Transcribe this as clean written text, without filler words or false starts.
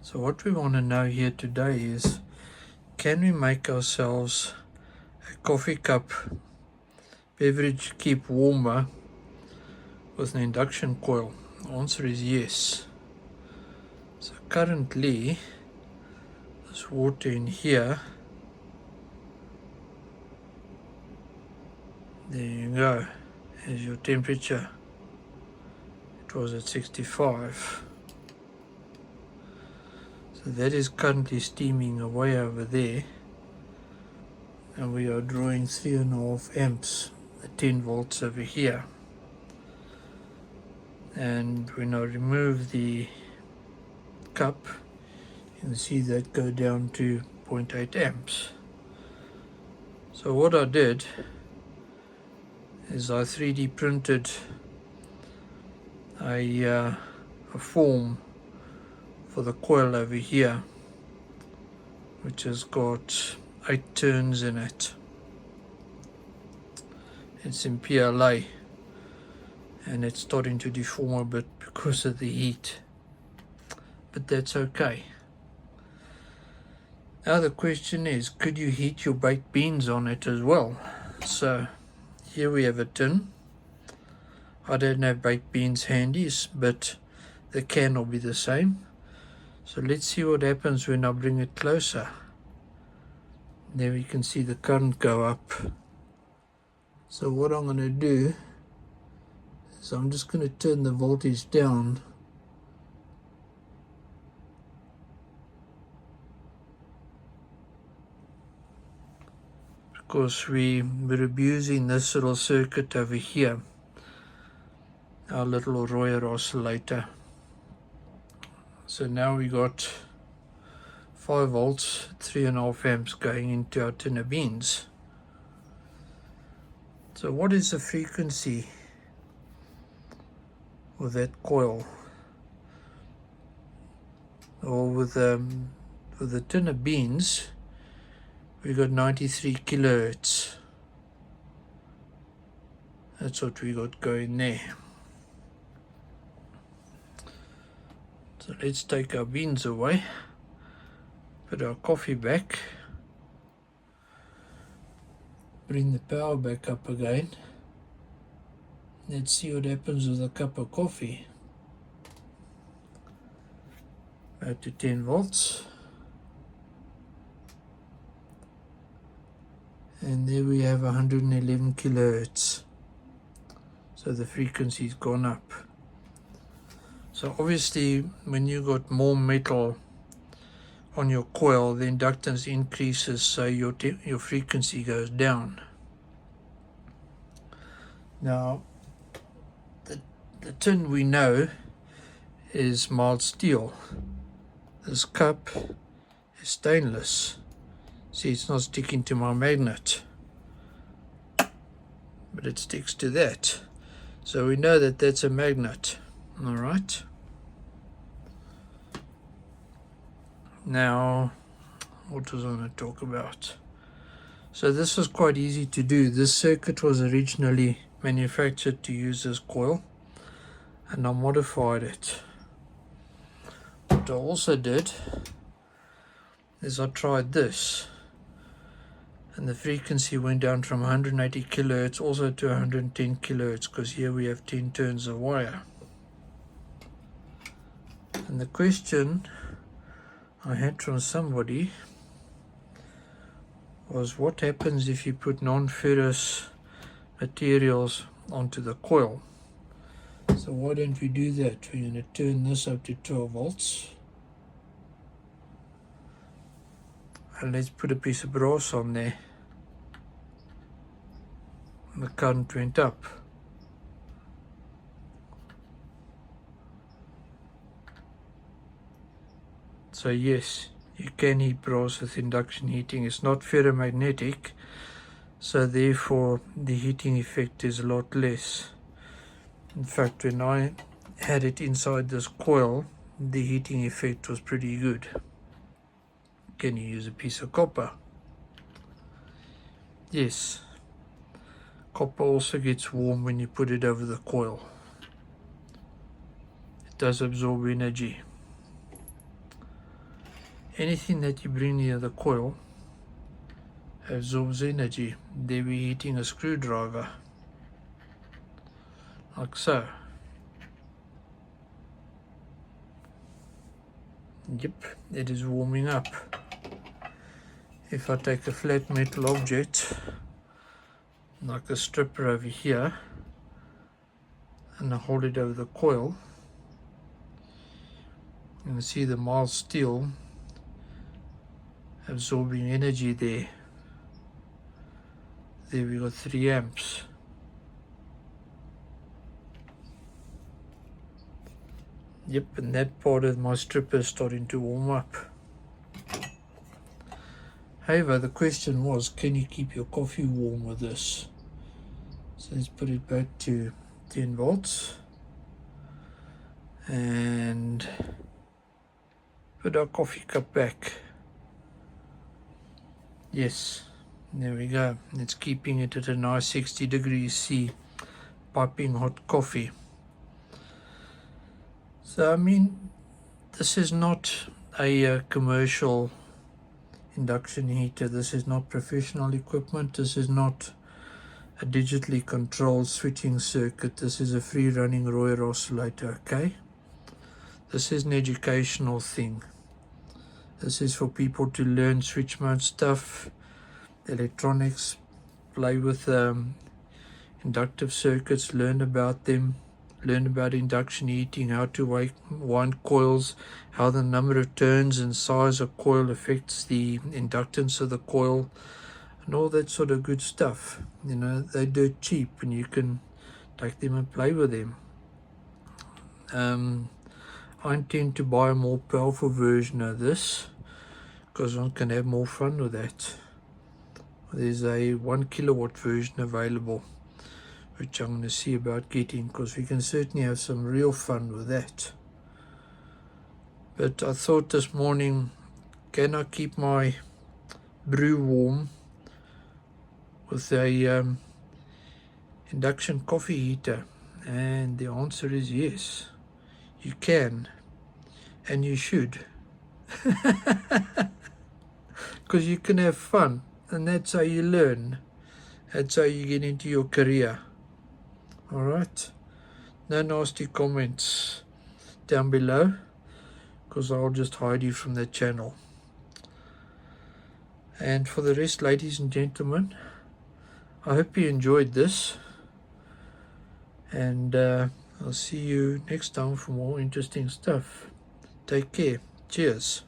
So what we want to know here today is, can we make ourselves a coffee cup beverage keep warmer with an induction coil? The answer is yes. So currently this water in here, there you go, is your temperature. It was at 65. So that is currently steaming away over there, and we are drawing 3.5 amps at 10 volts over here. And when I remove the cup, you can see that go down to 0.8 amps. So what I did is I 3D printed a form for the coil over here, which has got 8 turns in it. It's in PLA and it's starting to deform a bit because of the heat, but that's okay. Now the question is, could you heat your baked beans on it as well? So here we have a tin. I don't have baked beans handy, but the can will be the same. So let's see what happens when I bring it closer. There we can see the current go up. So what I'm going to do is I'm just going to turn the voltage down. Because we're abusing this little circuit over here, our little Royer oscillator. So now we got 5 volts, 3.5 amps going into our tin of beans. So what is the frequency with that coil? Or with the tin of beans, we got 93 kilohertz. That's what we got going there. So let's take our beans away, put our coffee back, bring the power back up again. Let's see what happens with a cup of coffee. Back to 10 volts. And there we have 111 kilohertz. So the frequency's gone up. So obviously when you got more metal on your coil, the inductance increases, so your frequency goes down. Now the tin we know is mild steel. This cup is stainless. See, it's not sticking to my magnet, but it sticks to that. So we know that that's a magnet. All right. Now, what was I going to talk about? So this was quite easy to do. This circuit was originally manufactured to use this coil, and I modified it. What I also did is I tried this, and the frequency went down from 180 kilohertz also to 110 kilohertz, because here we have 10 turns of wire. And the question I had from somebody was, what happens if you put non-ferrous materials onto the coil? So why don't we do that? We're going to turn this up to 12 volts. And let's put a piece of brass on there. And the current went up. So yes, you can heat brass with induction heating. It's not ferromagnetic, so therefore the heating effect is a lot less. In fact, when I had it inside this coil, the heating effect was pretty good. Can you use a piece of copper? Yes. Copper also gets warm when you put it over the coil. It does absorb energy. anything that you bring near the coil absorbs energy. There we're heating a screwdriver, like so. Yep, it is warming up. If I take a flat metal object, like the stripper over here, and I hold it over the coil, you can see the mild steel absorbing energy there. There we got 3 amps. Yep, and that part of my stripper is starting to warm up. However, the question was, can you keep your coffee warm with this? So let's put it back to 10 volts and put our coffee cup back. Yes, there we go. It's keeping it at a nice 60 degrees C, piping hot coffee. So I mean, this is not a commercial induction heater. This is not professional equipment. This is not a digitally controlled switching circuit. This is a free running Royer oscillator, okay? This is an educational thing. This is for people to learn switch mode stuff, electronics, play with inductive circuits, learn about them, learn about induction heating, how to wind coils, how the number of turns and size of coil affects the inductance of the coil, and all that sort of good stuff. You know, they're dirt cheap and you can take them and play with them. I intend to buy a more powerful version of this because one can have more fun with that. There's a 1 kilowatt version available, which I'm going to see about getting, because we can certainly have some real fun with that. But I thought this morning, can I keep my brew warm with a induction coffee heater? And the answer is yes, you can, and you should. Because you can have fun, and that's how you learn. That's how you get into your career. Alright, no nasty comments down below, because I'll just hide you from that channel. And for the rest, ladies and gentlemen, I hope you enjoyed this, and I'll see you next time for more interesting stuff. Take care. Cheers.